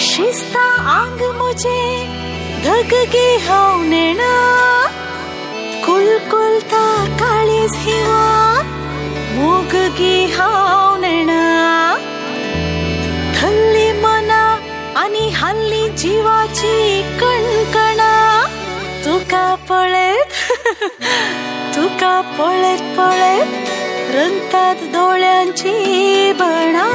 शिस्ता आंग मुझे धगगी हावनेणा कुलकुलता काळीज हिवा मोगगी हावनेणा थल्ली मना आणि हल्ली जीवाची कणकणा तुका पळत रंगतात डोळ्यांची बणा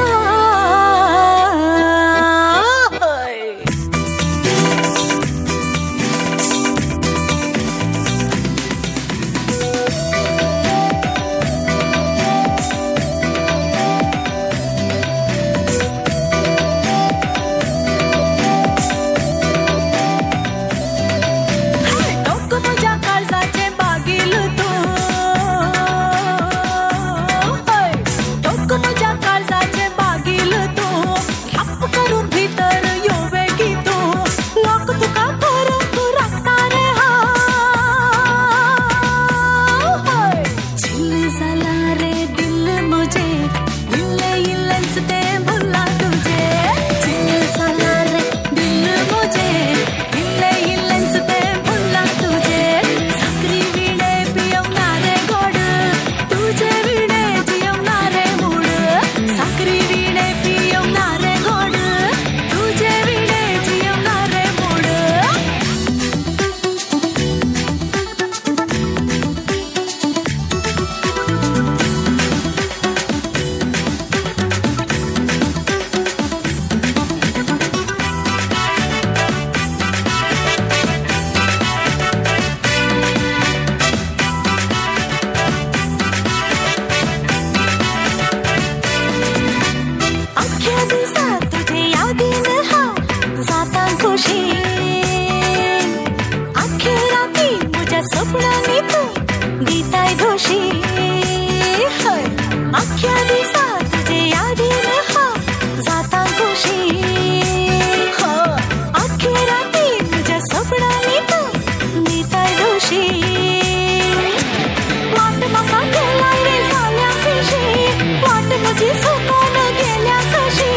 स्वप्नांनी तू गीताय घोषी अख्ख्या दिवसात तुझे यादीन हा जाता घोषी अख्ख्या राती तुझ्या स्वप्नांनी तू गीताय घोषी वाट म्हाका केलाय रे झाल्या कशी वाट म्हजी सुकून गेल्या कशी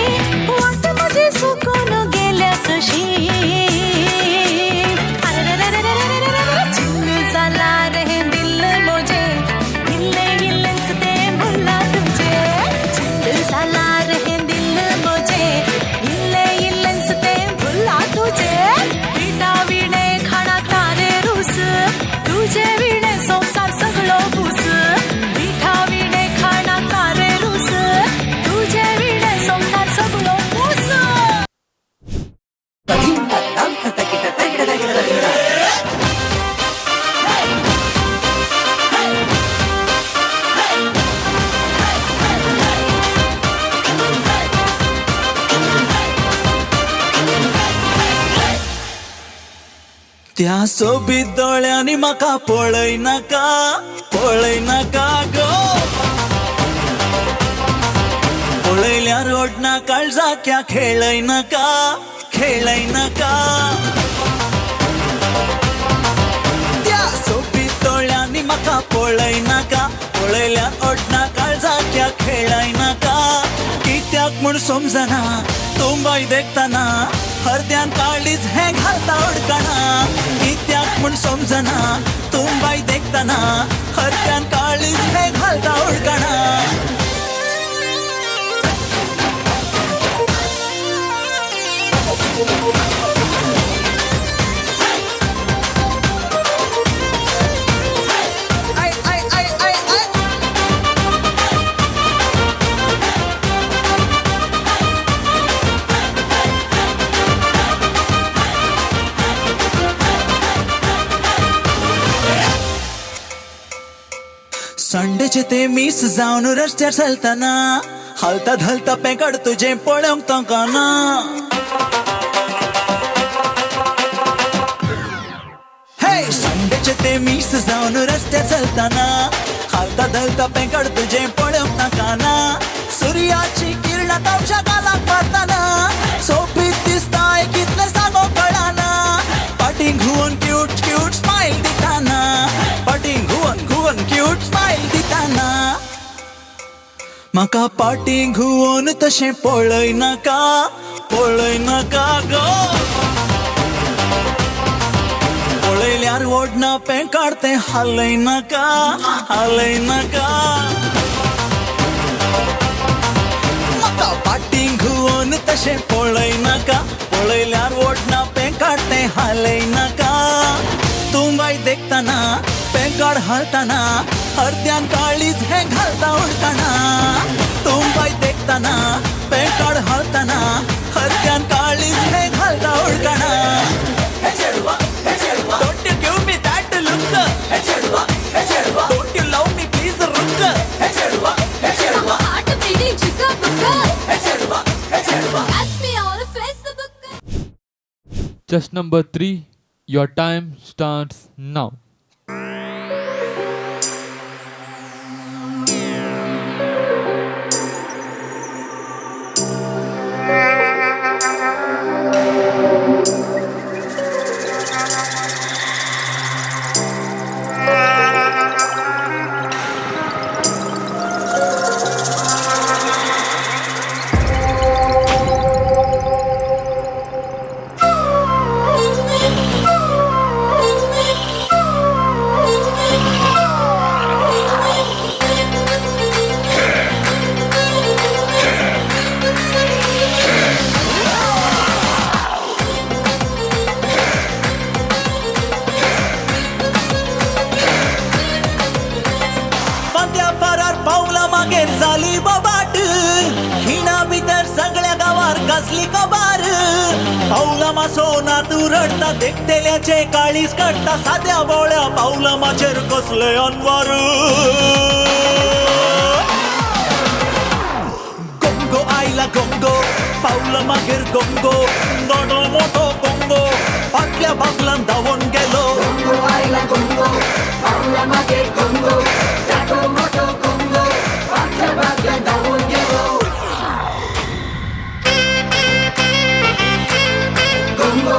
वाट म्हजी सुकून गेल्या कशी त्या सोबीत दोळ्यांनी म्हाका पळय नाका गो पळयल्यार रोडना काळजाक्या खेळय नाका त्या सोबीत दोळ्यांनी म्हाका पळय नाका पळयल्यार ओडना काळजाक्या खेळय नाका कित्याक म्हूण समजना तुंबाय देखताना हरद्यान काळीज हे घालता ओडकणा कित्याक म्हूण समजना तुंबाय देखताना हरद्यान काळीज हे घालता ओडकणा संडेचे ते मिस जावन रस्त्यार चलतना हालता धलता पेकड तुझे पळोवंक तोंकाना हे संडेचे ते मिस जावन रस्त्यार चलतना हालता धलता पेकड तुझे पळोवंक तोंकाना सूर्याची किरणां तवशा गालाक मारतना सोबीत दिसताय कितले सांगो कळना पाटींग घुवन क्यूट क्यूट स्माइल दिताना पाटींग घुवन क्यूट स्माइल दिताना म्हाका पाटींग घुवन तशें पळय नाका पळय नाका ग पळयल्यार ओडना पेंकाड तें हालय नाका म्हाका फाटीं घुंवन तशें पळय नाका पळयल्यार ओडना पेंकाड तें हालय नाका तूं बाय देखताना पेंकाड हालताना अर्द्यान काळीज हें घालता उडताना तूं बाय देखताना पेंकाड हालताना अर्द्यान काळीज हें घालता उडताना Don't you give me that look Don't you love me please look heart beating chicka pucka catch me on Facebook. Just number 3. Your time starts now. जाली बाबाट खिणा भितर सगळ्या गावार गाजली कबार पावला मासो ना तू रडता देखतेल्याचे काळीज काढता साध्या बोळ्या पावला माचेर कसले अनवार गोंगो आयला गोंगो पावला मागीर गोंगो दोडो मोठो गोंगो फाटल्या बागलान धांवून गेलो Gongo आयला gongo पावला मागे gongo टाको मोठो gongo पाटल्या बागला धावून गेलो gongo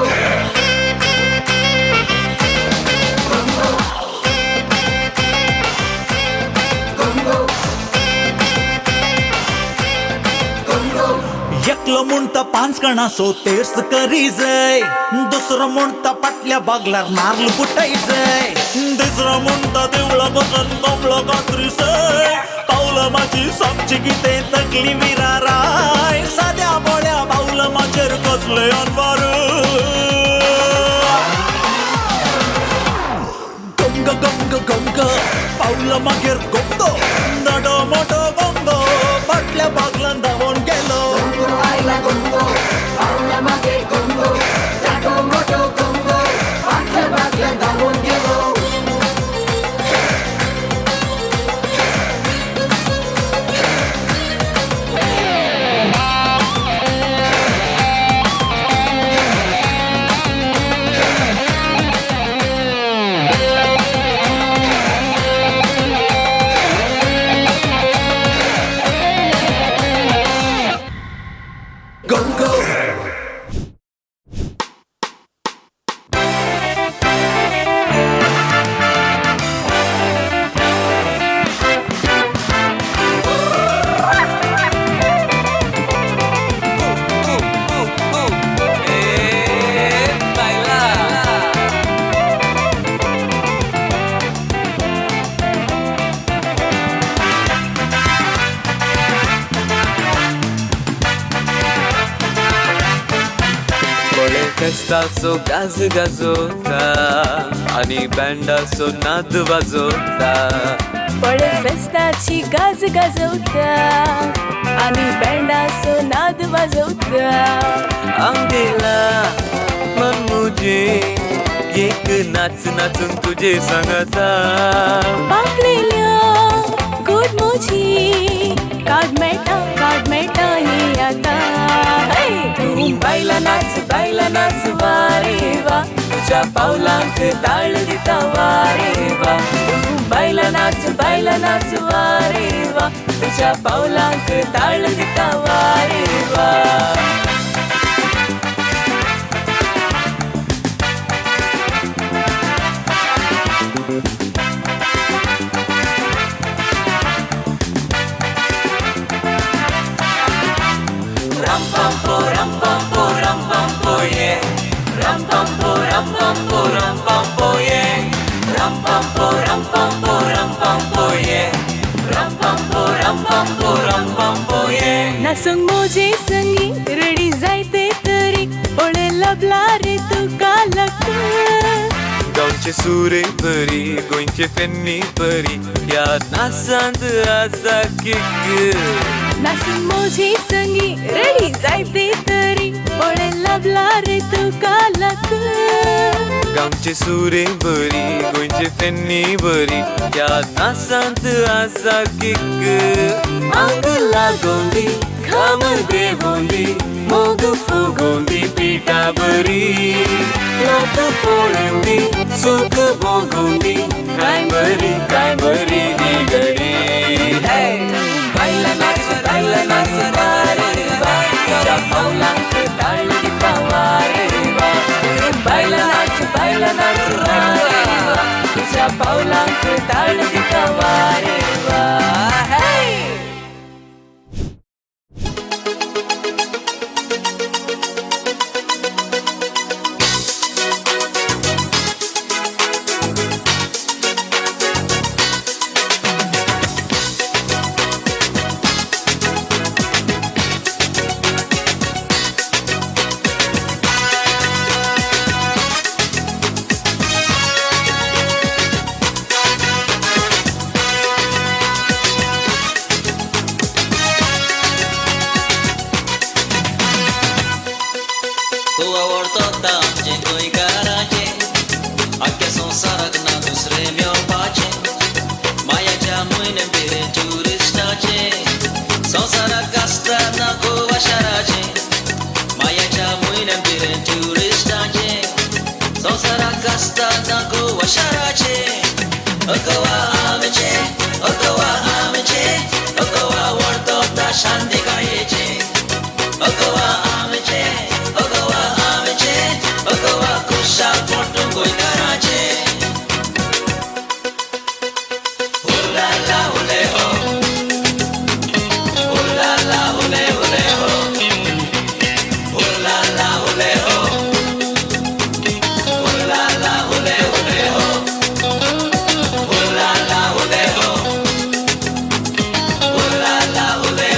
gongo gongo gongo एकलो म्हणता पांच कणासो तेर्स करी जाय दुसरो म्हणता पाटल्या बागलार नारळ फुटाय जाय तिसरो म्हणता देवळा बसून कमलो कातरी जाय पावलं माझी समची कितें तकली विराराय साद्या बोळ्या पावलं माचेर कसले अनवार गंग गंग गंग पावलं मागीर गोंगो नडो मोठो गोंगो फाटल्या बागलान धांवून गेलो gongo आयला gongo पावला मागे gongo टाको मोठो gongo पाटल्या बागला धावून गेलो Gongo फेस्ताचो गाज गाजोता आणि बँडाचो नाद वाजोता पळे फेस्ताची गाज गाजवता आणि बँडाचो नाद वाजवता आंगेला मन मुझे एक नाच नाचून तुझे सांगता पाकलेल्या गोड मोजी काढ मेटा हे आता तू बायला नाच वारे वा तुझ्या पावलांक ताळ दिता वारे वा तू बायला नाच वारे वा तुझ्या पावलांक ताळ दिता वारे वा ram pam po ram pam गावचे सुरे बरी गोंयचे फेन्नी बरी या नाचांत आसा किक नासून मोजी संगी रेडी जायते तरी पळे लाभला रे तुका लाक गावचे सुरे बरी गोंयचे फेन्नी बरी या नाचांत आसा किक आंग लागोंदी घाम देवोंदी मोग फुगोंदी पिठा बरी लात पोळोंदी सुख भोगोंदी काय बरी ही घडी बायला नाच रे बा तुझ्या पावलांक ताळ दिता वारे बा बायला नाच रे बा तुझ्या पावलांक ताळ दिता वारे बा तू आवडतो तामचे गोंयकाराचे आख्या संवसाराक ना दुसरे मेळपाचे मायाच्या म्हयने बेरे ट्युरिस्टाचे संवसाराक आसता ना गोवा शाराचे मायाच्या म्हयने बेरे ट्युरिस्टाचे संवसाराक आसता ना गोवा शाराचे गोवा आमचे गोवा आवडतो ता शांतिकायेचे गोवा आमचे गोवा खुशाल पोटून गोंयकाराचे हुला ला हुले हो हुला ला हुले हो हुला ला हुले हो हुला ला हुले हो हुला ला हुले हो हुला ला हुले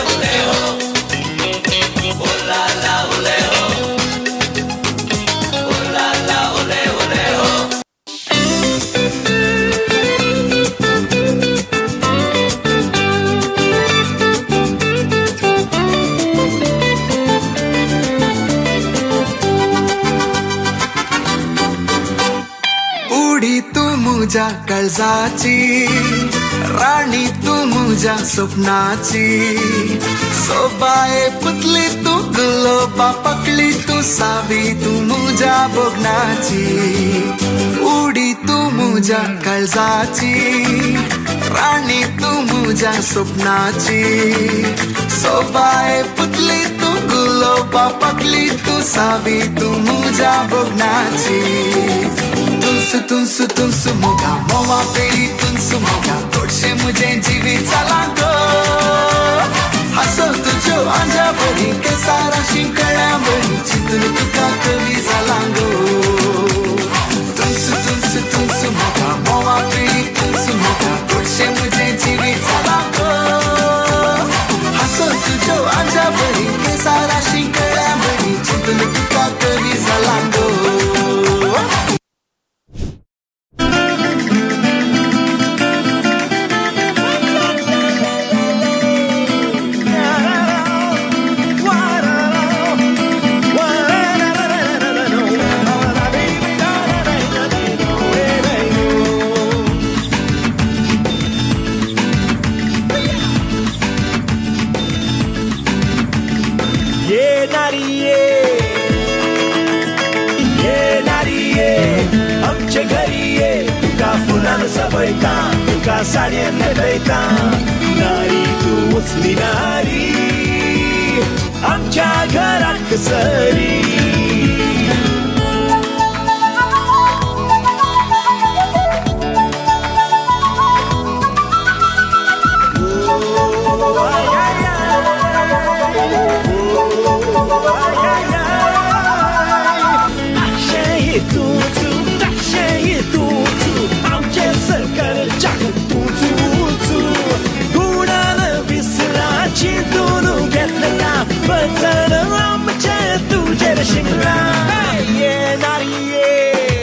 हो हुला ला हुले हो उडी तू मुझ्या काळजाची राणी तू मुझ्या स्वप्नाची सोबाये पुतली तू गुलोबा पकली तू सावी तू मुझ्या बोगनाची उडी तू मुझ्या काळजाची राणी तू मुझ्या स्वप्नाची सोबाये पुतली तू गुलोबा पकली तू सावी तू मुझ्या बोगनाची तुनसु मोगा मोवा पेरी तुनसु मोगा तोडशे मुझे जीवी चला गो हसो तुझो आंजा बरी के सारा शिंकळ्या बरी चितून तुका कवी झाला गो तुनसु मोगा मोवा पेरी तुनसु मोगा तोडशे मुझे जीवी चला गो हसो तुझो आंजा बरी के सारा शिंकळ्या बरी चितून तुका कवी झाला गो आमच्या घरी ये तुका फुलान सबयता तुका साडयेन न्हेसयता नारी तू उचली नारी आमच्या घराक सरी आमचे सरकार तू गुणान विसराची दोन घेतलं का बचण आमचे तुझे शिंगला ये नारी ये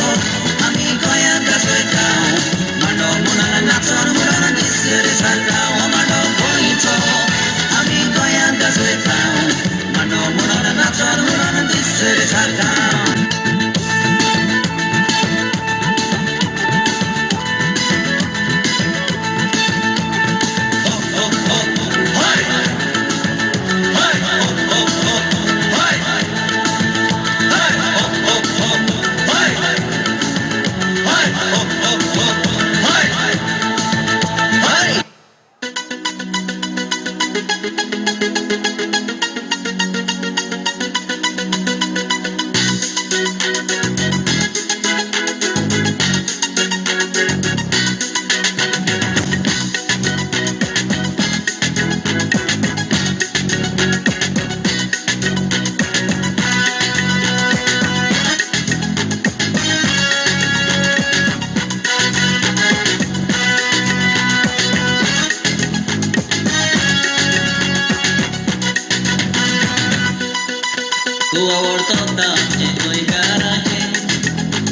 तू आवडतो ताचे गोंयकाराचे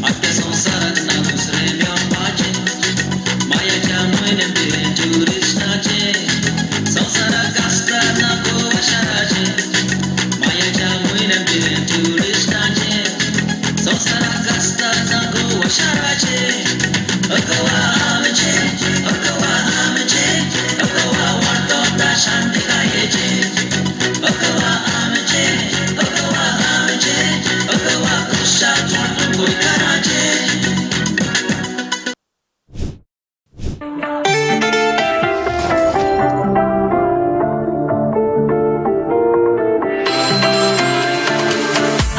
आख्या संवसाराक ना दुसरे मेळपाचे मायाच्या म्हयन्यान बिरें ट्युरिस्टाचे संवसाराक आसता ना गोवा शाराचे मायाच्या म्हयन्यान बिरें ट्युरिस्टाचे संवसाराक आसता ना गोवा शाराचे अगवा आमचे अगवा वाडतो ता शांतकायेचे अगवा आमचे अगवा खुशाल वाडतो गोंयकाराचे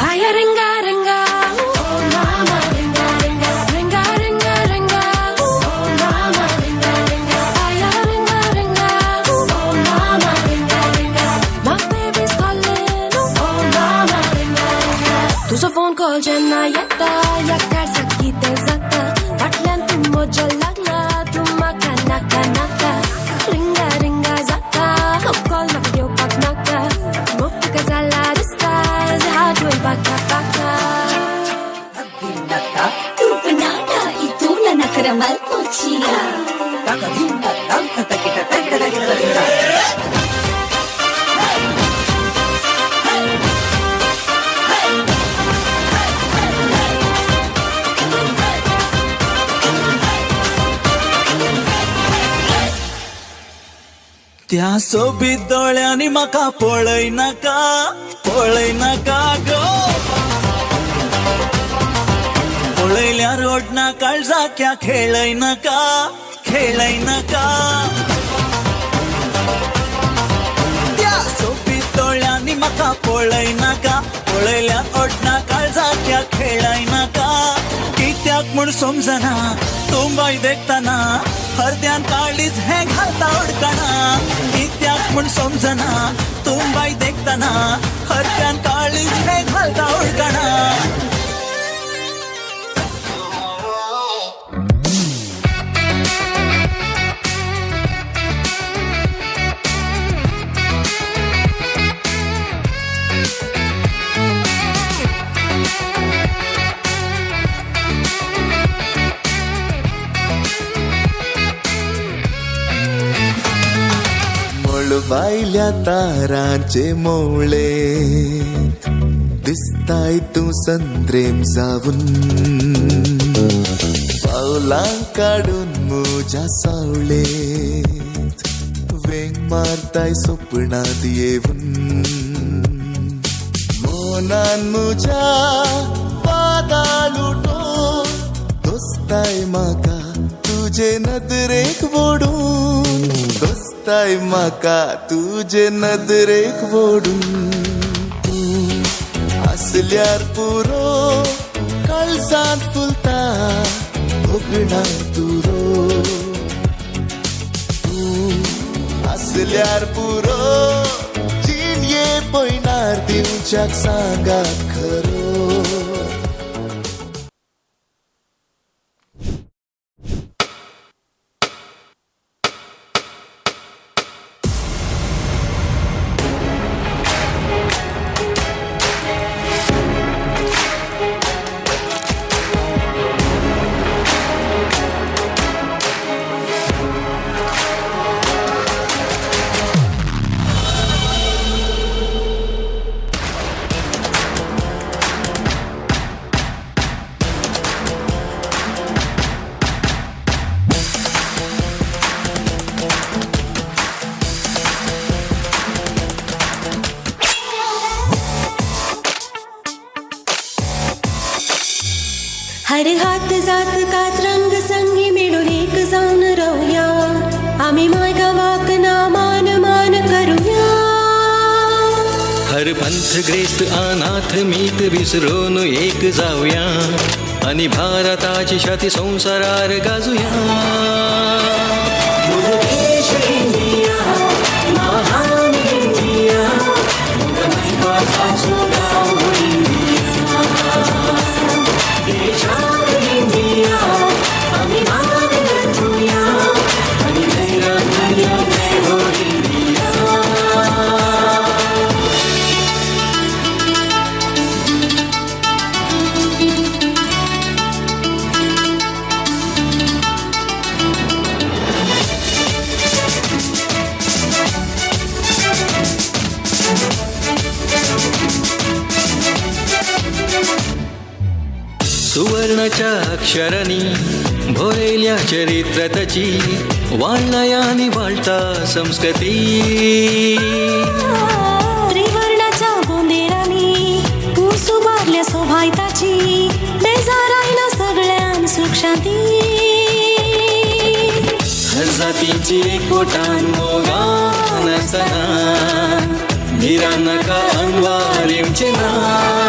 Aya ringa ringa, oh mama ringa ringa, ringa ringa ringa, oh mama ringa ringa. Aya ringa ringa, oh mama ringa ringa. My baby's calling, oh mama ringa ringa. तुझा phone call ज्यांना येता, याकार sakite zata. फाटल्यान तू मोजा लागला, तू म्हाका नाका नाका. ringa ringa zata, हो call म्हाका घेवपाक नाका. मोग तुका जाला दिसता, जादूय baka baka. Tu penada itu lana keramal kucia. त्या सोबीत दोळ्यांनी म्हाका पळय नाका गो पळयल्यार रोडना काळजाक्या खेळय नाका त्या सोबीत दोळ्यांनी म्हाका पळय नाका पळयल्यार ओडना काळजाक्या खेळय नाका कित्याक म्हूण समजना तूं बाय देखताना हरद्यान काळीज हें घालता उडकणा कित्याक म्हूण समजना तूं बाय देखताना हरद्यान काळीज हें घालता उडकणा मळबायल्या तारांचे मोवळे दिसताय तू संद्रेम जाऊन पावलां काढून म्हज्या सावळेत वेंग मारताय स्वप्नात येऊन मोनान म्हज्या पादां लुटून दोस्ताय म्हाका तुजे नदरेक वडून दोस्ताय म्हाका तुजे नदरेक वडून तूं आसल्यार पुरो काळजांत फुलता भोगणा तुरो तूं आसल्यार पुरो जिणये पयणार दिवच्याक सांगात खरो हर हात जात कात रंग संगी मिळून एक जाऊन राहूया आम्ही माय गावाक नामान मान करूया हर पंथ ग्रेस्त अनाथ मीत विसरून एक जाऊया आणि भारताची छाती संसारार गाजूया देश इंडिया महान इंडिया देशात इंडिया आम्ही मान करूया आणि जय हो इंडिया त्रिवर्णाच्या अक्षरांनी भोरेल्या चरित्रताची वाळलयानी वाळता संस्कृती त्रिवर्णाच्या बोंदेरांनी ऊस उभारल्या सोभायताची बेजार आयला सगळ्यान सुख शांती हर जातींची एकवटान मोगान आसतना भिरान नाका अंगवार येवचें ना